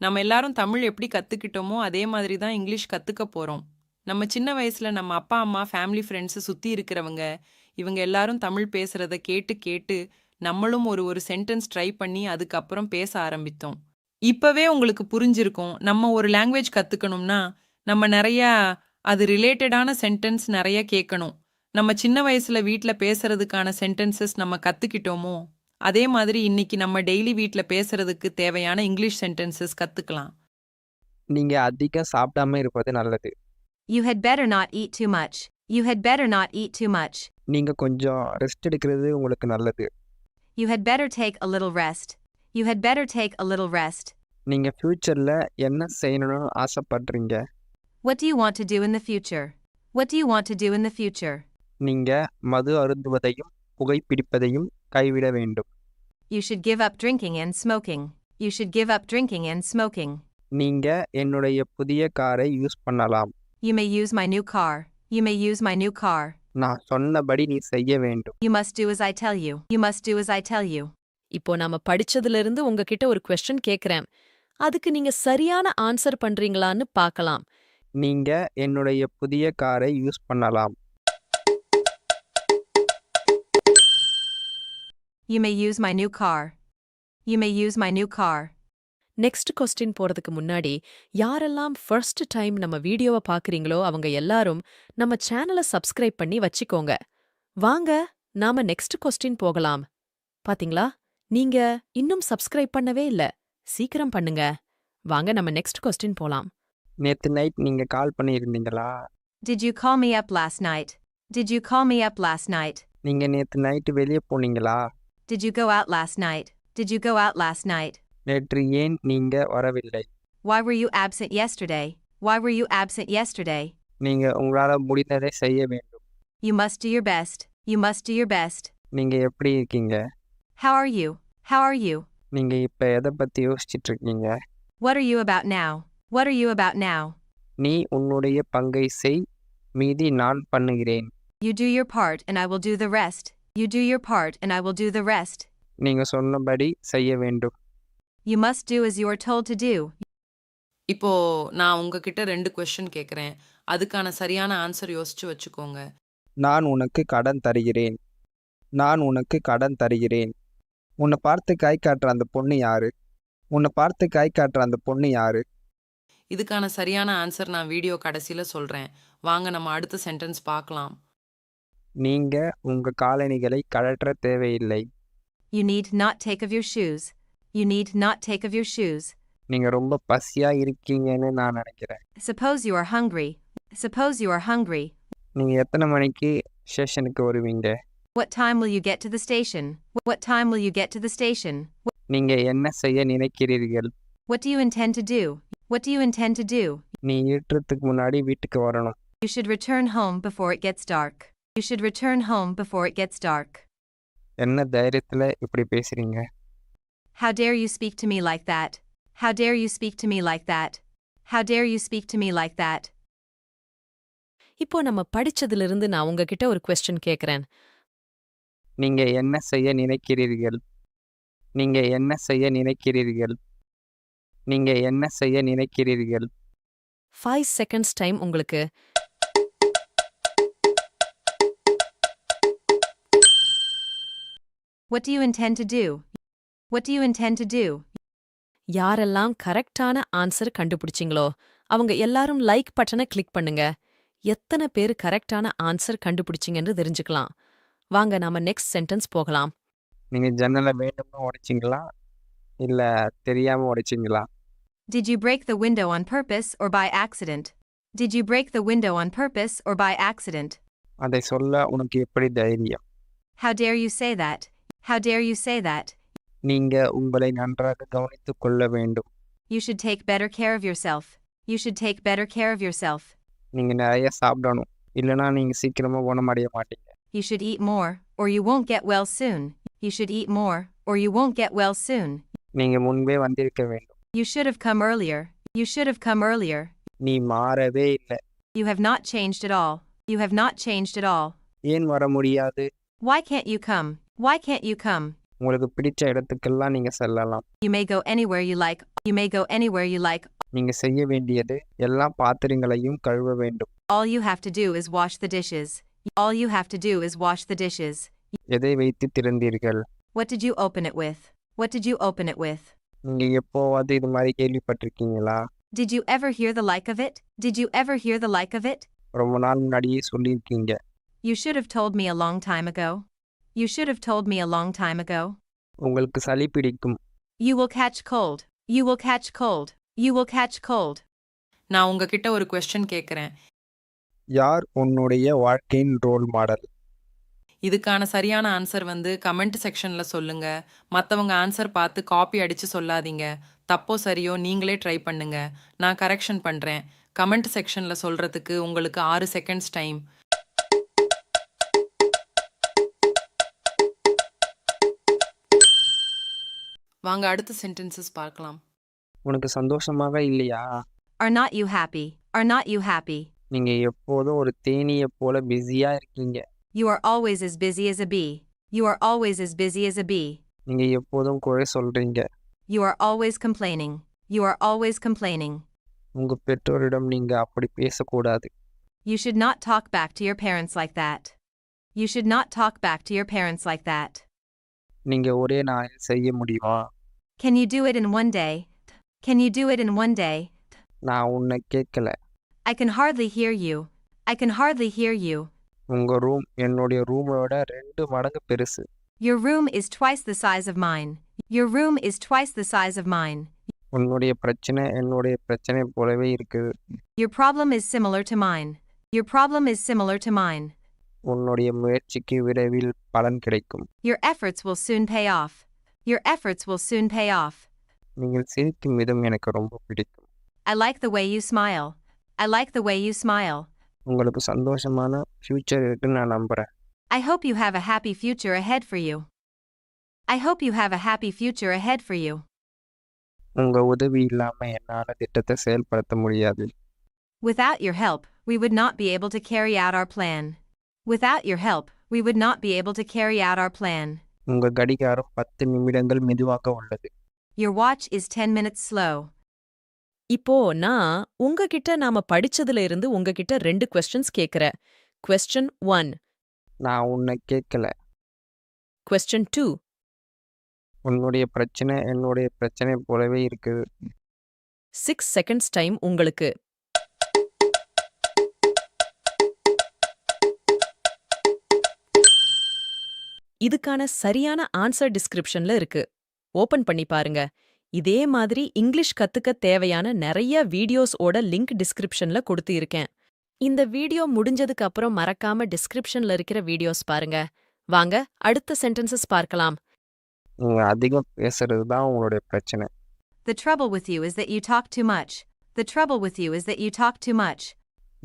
நம்ம எல்லாரும் தமிழ் எப்படி கத்துக்கிட்டோமோ, அதே மாதிரி தான் இங்கிலீஷ் கத்துக்க போறோம். நம்ம சின்ன வயசுல நம்ம அப்பா, அம்மா, ஃபேமிலி, ஃப்ரெண்ட்ஸ் சுத்தி இருக்கிறவங்க, இவங்க எல்லாரும் தமிழ் பேசுறத கேட்டு கேட்டு, நம்மளும் ஒரு ஒரு சென்டென்ஸ் ட்ரை பண்ணி அதுக்கப்புறம் பேச ஆரம்பித்தோம். இப்பவே உங்களுக்கு புரிஞ்சிருக்கும். நம்ம ஒரு லாங்குவேஜ் கத்துக்கணும்னா, நம்ம நெறையா அது ரிலேட்டடான சென்டென்ஸ் நெறைய கேட்கணும். நம்ம சின்ன வயசுல வீட்ல பேசுறதுக்கான சென்டென்சஸ் நம்ம கத்துக்கிட்டோமோ, அதே மாதிரி இன்னைக்கு நம்ம டெய்லி வீட்ல பேசுறதுக்கு தேவையான இங்கிலீஷ் சென்டென்சஸ் கத்துக்கலாம். நீங்க அதிகம் சாப்பிடாம இருப்பது நல்லது. You had better not eat too much. You had better not eat too much. நீங்க கொஞ்சம் ரெஸ்ட் எடுக்கிறது உங்களுக்கு நல்லது. You had better take a little rest. You had better take a little rest. நீங்க ஃபியூச்சர்ல என்ன செய்யணும்னு ஆசைப்படுறீங்க? What do you want to do in the future? What do you want to do in the future? நீங்க மது அருந்துவதையும் புகைப்பிடிப்பதையும் கைவிட வேண்டும். You should give up drinking and smoking. You should give up drinking and smoking. நீங்க என்னுடைய புதிய காரை use பண்ணலாம். You may use my new car. You may use my new car. நான் சொன்னபடி நீ செய்ய வேண்டும். You must do as I tell you. You must do as I tell you. இப்போ நாம படிச்சதுல இருந்து உங்ககிட்ட ஒரு கொஸ்டின் கேக்குறேன். அதுக்கு நீங்க சரியான ஆன்சர் பண்றீங்களான்னு பார்க்கலாம். நீங்க என்னுடைய புதிய காரை யூஸ் பண்ணலாம். You may use my new car. You may use my new car. Next question போறதுக்கு முன்னாடி யாரெல்லாம் ஃபர்ஸ்ட் டைம் நம்ம வீடியோவை பார்க்கறீங்களோ அவங்க எல்லாரும் நம்ம சேனலை சப்ஸ்கிரைப் பண்ணி வச்சுக்கோங்க. வாங்க நாம நெக்ஸ்ட் கொஸ்டின் போகலாம். பாத்தீங்களா, நீங்க இன்னும் சப்ஸ்கிரைப் பண்ணவே இல்ல. சீக்கிரம் பண்ணுங்க. வாங்க நம்ம நெக்ஸ்ட் கொஸ்டின் போலாம். நேத்து நைட் நீங்க கால் பண்ணியிருந்தீங்களா? Did you call me up last night? Did you call me up last night? நீங்க நேத்து நைட்டு வெளியே போனீங்களா? Did you go out last night? Did you go out last night? நேற்று ஏன் நீங்க வரவில்லை? Why were you absent yesterday? Why were you absent yesterday? நீங்க உங்களால முடிந்ததை செய்ய வேண்டும். You must do your best. You must do your best. நீங்க எப்படி இருக்கீங்க? How are you? How are you? நீங்க இப்ப எதை பத்தி யோசிச்சுட்டு இருக்கீங்க? What are you about now? What are you about now? நீ உன்னுடைய பங்கை செய், மீதி நான் பண்ணுகிறேன். You do your part and I will do the rest. You do your part and I will do the rest. நீங்க சொன்னபடி செய்ய வேண்டும். You must do as you are told to do. இப்போ நான் உங்ககிட்ட 2 கொஸ்டின் கேட்குறேன். அதுக்கான சரியான ஆன்சர் யோசிச்சு வச்சுக்கோங்க. நான் உனக்கு கடன் தருகிறேன். நான் உனக்கு கடன் தருகிறேன். உன்னை பார்த்து கை காட்டுற அந்த பொண்ணு யாரு? உன்னை பார்த்து கை காட்டுற அந்த பொண்ணு யாரு? இதுக்கான சரியான ஆன்சர் நான் வீடியோ கடைசியில சொல்றேன். வாங்க நம்ம அடுத்த சென்டென்ஸ் பார்க்கலாம். நீங்க உங்க காலணிகளை கழற்ற தேவையில்லை. You need not take of your shoes. You need not take of your shoes. நீங்க ரொம்ப பசியா இருக்கீங்கன்னு நான் நினைக்கிறேன். Suppose you are hungry. Suppose you are hungry. நீங்க எத்தனை மணிக்கு ஸ்டேஷனுக்கு வருவீங்க? What time will you get to the station? What time will you get to the station? நீங்க என்ன செய்ய நினைக்கிறீர்கள்? What do you intend to do? What do you intend to do? நீ இருட்டுறதுக்கு முன்னாடி வீட்டுக்கு வரணும். You should return home before it gets dark. You should return home before it gets dark. என்ன தைரியத்துல இப்படி பேசுறீங்க? How dare you speak to me like that? How dare you speak to me like that? How dare you speak to me like that? இப்போ நம்ம படிச்சதுல இருந்து நான் உங்ககிட்ட ஒரு கொஸ்டின் கேக்குறேன். நீங்க என்ன செய்ய நினைக்கிறீர்கள்? நீங்க என்ன செய்ய நினைக்கிறீர்கள்? நீங்க என்ன செய்ய நினைக்கிறீர்கள்? 5 செகண்ட்ஸ் டைம் உங்களுக்கு. What do you intend to do? What do you intend to do? யாரெல்லாம் கரெக்டான ஆன்சர் கண்டுபிடிச்சிங்களோ அவங்க எல்லாரும் லைக் பட்டனை கிளிக் பண்ணுங்க. எத்தனை பேர் கரெக்டான ஆன்சர் கண்டுபிடிச்சிங்கன்னு தெரிஞ்சுக்கலாம். வாங்க நாம நெக்ஸ்ட் சென்டென்ஸ் போகலாம். நீங்க ஜன்னலை வேண்டும்னு உடைச்சிங்களா? இல்ல தெரியாம உடைச்சிங்களா? Did you break the window on purpose or by accident? Did you break the window on purpose or by accident? அதை சொல்ல உனக்கு எப்படி தைரியம்? How dare you say that? How dare you say that? நீங்க உங்களை நன்றாக கவனித்துக் கொள்ள வேண்டும். You should take better care of yourself. You should take better care of yourself. நீங்க நிறைய சாப்பிடணும். இல்லனா நீங்க சீக்கிரமா குணமடைய மாட்டீங்க. You should eat more, or you won't get well soon. You should eat more, or you won't get well soon. நீங்க முன்பே வந்திருக்க வேண்டும். You should have come earlier. You should have come earlier. நீ மாறவே இல்லை. You have not changed at all. You have not changed at all. ஏன் வர முடியாது? Why can't you come? Why can't you come? உங்களுக்கு பிடிச்ச இடத்துக்கெல்லாம் நீங்க செல்லலாம். You may go anywhere you like. You may go anywhere you like. நீங்க செய்ய வேண்டியது எல்லா பாத்திரங்களையும் கழுவ வேண்டும். All you have to do is wash the dishes. All you have to do is wash the dishes. எதை வைத்து திறந்தீர்கள்? What did you open it with? What did you open it with? நீங்க எப்போவாவது இது மாதிரி கேள்விப்பட்டிருக்கீங்களா? Did you ever hear the like of it? Did you ever hear the like of it? ரொம்ப நாள் முன்னாடியே சொல்லியிருக்கீங்க. You should have told me a long time ago. You should have told me a long time ago. உங்களுக்கு சளி பிடிக்கும். You will catch cold. You will catch cold. You will catch cold. நான் உங்ககிட்ட ஒரு கொஸ்டின் கேட்குறேன். யார் உன்னுடைய வாழ்க்கையின் ரோல் மாடல்? இதுக்கான சரியான ஆன்சர் கமெண்ட் செக்ஷனில் சொல்லுங்க. மற்றவங்க ஆன்சர் பார்த்து காப்பி அடித்து சொல்லாதீங்க. தப்போ சரியோ நீங்களே ட்ரை பண்ணுங்க. நான் கரெக்ஷன் பண்ணுறேன். கமெண்ட் செக்ஷனில் சொல்கிறதுக்கு உங்களுக்கு 6 செகண்ட்ஸ் டைம். வாங்க அடுத்த சென்டென்சஸ் பார்க்கலாம். உனக்கு சந்தோஷமாக இல்லையா? Are not you happy? Are not you happy? நீங்க எப்போதும் ஒரு தேனீயை போல பிஸியா இருக்கீங்க. You are always as busy as a bee. You are always as busy as a bee. நீங்க எப்போதும் குறை சொல்றீங்க. You are always complaining. You are always complaining. உங்க பெற்றோரிடம் நீங்க அப்படி பேசக்கூடாது. You should not talk back to your parents like that. You should not talk back to your parents like that. நீங்க ஒரே நாளில் செய்ய முடியுமா? Can you do it in one day? Can you do it in one day? நான் உன்னை கேட்கல. I can hardly hear you. I can hardly hear you. உங்க room என்னுடைய ரூமோட 2 மடங்கு பெருசு. Your room is twice the size of mine. Your room is twice the size of mine. உன்னுடைய பிரச்சனை என்னுடைய பிரச்சனை போலவே இருக்குது. Your problem is similar to mine. Your problem is similar to mine. உன்னுடைய முயற்சிக்கு விரைவில் பலன் கிடைக்கும். Your efforts will soon pay off. Your efforts will soon pay off. நீங்கள் சிரிக்கும் விதம் எனக்கு ரொம்ப பிடிக்கும். I like the way you smile. I like the way you smile. உங்களுக்கு சந்தோஷமான ஃபியூச்சர் இருக்குன்னு நான் நம்புறேன். I hope you have a happy future ahead for you. I hope you have a happy future ahead for you. உங்க உதவி இல்லாம என்னால திட்டத்தை செயல்படுத்த முடியாது. Without your help, we would not be able to carry out our plan. Without your help, we would not be able to carry out our plan. உங்க கடிகாரம் 10 நிமிடங்கள் மெதுவாக உள்ளது. Your watch is 10 minutes slow. இப்போ நான் உங்ககிட்ட நாம படிச்சதுல இருந்து உங்ககிட்ட 2 questions கேக்குறேன். Question 1. நான் உன்னை கேட்கல. Question 2. உன்னுடைய பிரச்சனை என்னுடைய பிரச்சனை போலவே இருக்குது. 6 seconds டைம் உங்களுக்கு. இதுக்கான சரியான ஆன்சர் டிஸ்கிரிப்ஷன்ல இருக்கு. ஓபன் பண்ணி பாருங்க. இதே மாதிரி இங்கிலீஷ் கத்துக்க தேவையான நிறைய வீடியோஸோட லிங்க் டிஸ்கிரிப்ஷன்ல கொடுத்து இருக்கேன். இந்த வீடியோ முடிஞ்சதுக்கு அப்புறம் மறக்காம டிஸ்கிரிப்ஷன்ல இருக்கிற வீடியோஸ் பாருங்க. வாங்க அடுத்த சென்டென்சஸ் பார்க்கலாம். நீங்க அதிகம் பேசுறது தான் உங்களுடைய பிரச்சனை. The trouble with you is that you talk too much. The trouble with you is that you talk too much.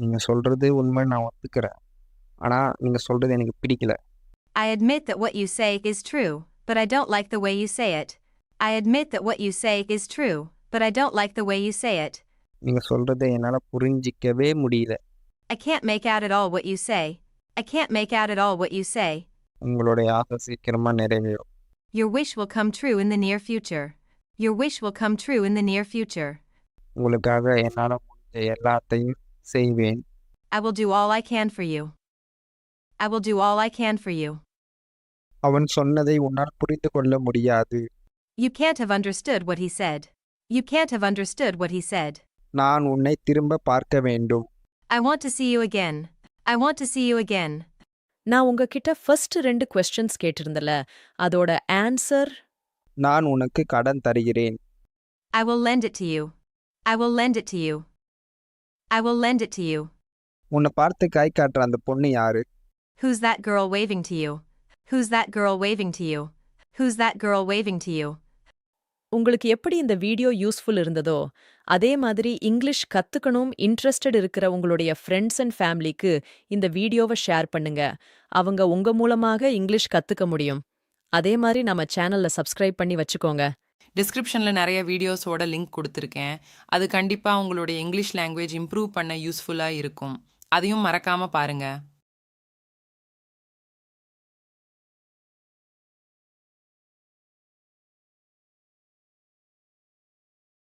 நீங்க சொல்றது உண்மை, நான் ஒத்துக்கிறேன். ஆனா நீங்க சொல்றது எனக்கு பிடிக்கல. I admit that what you say is true, but I don't like the way you say it. I admit that what you say is true, but I don't like the way you say it. நீங்க சொல்றதை என்னால புரிஞ்சிக்கவே முடியல. I can't make out at all what you say. I can't make out at all what you say. உங்களுடைய ஆசை சீக்கிரமா நிறைவேறும். Your wish will come true in the near future. Your wish will come true in the near future. உங்களுக்காக என்னால முடிஞ்ச எல்லாத்தையும் செய்வேன். I will do all I can for you. I will do all I can for you. அவன் சொன்னதை உன்னால் புரிந்து கொள்ள முடியாது. You can't have understood what he said. You can't have understood what he said. நான் உன்னை திரும்ப பார்க்க வேண்டும். I want to see you again. I want to see you again. நான் உங்ககிட்ட ஃபர்ஸ்ட் 2 questions கேட்டிருந்தல, அதோட ஆன்சர் நான் உனக்கு கடன் தருகிறேன். I will lend it to you. I will lend it to you. I will lend it to you. உன்னை பார்த்து கை காட்டுற அந்த பொண்ணு யாரு? Who's that girl waving to you? Who's that girl waving to you? Who's that girl waving to you? உங்களுக்கு எப்படி இந்த video useful இருந்ததோ அதே மாதிரி இங்கிலீஷ் கத்துக்கணும் இன்ட்ரெஸ்டட் இருக்கிற உங்களுடைய ஃப்ரெண்ட்ஸ் அண்ட் ஃபேமிலிக்கு இந்த வீடியோவை ஷேர் பண்ணுங்க. அவங்க உங்க மூலமாக இங்கிலீஷ் கத்துக்க முடியும். அதே மாதிரி நம்ம சேனல்ல சப்ஸ்கிரைப் பண்ணி வச்சுக்கோங்க. டிஸ்கிரிப்ஷனில் நிறைய வீடியோஸோட லிங்க் கொடுத்துருக்கேன். அது கண்டிப்பாக உங்களுடைய இங்கிலீஷ் லாங்குவேஜ் இம்ப்ரூவ் பண்ண யூஸ்ஃபுல்லாக இருக்கும். அதையும் மறக்காமல் பாருங்கள்.